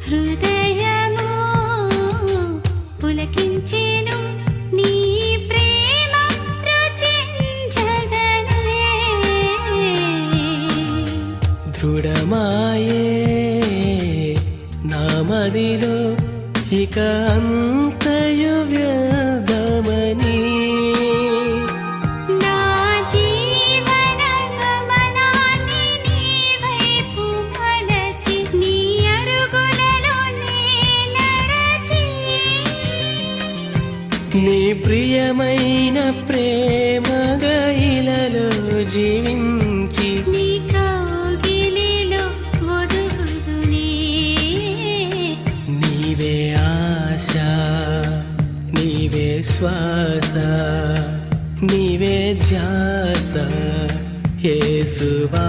హృదయము పులకించెను నీ ప్రేమ రుచించగనే దృఢమాయే నా మదిలో ఇక అంతయు వ్యర్థమని నా జీవన గమనాన్ని నీ వైపు మలచి నీ అడుగులలో నే నడచి నీ ప్రియమైన ప్రేమగ ఇలలో జీవించి నీ కౌగిలిలో ఒదుగుదునే నీవే ఆశ నీవే శ్వాస నీవే ధ్యాస యేసువా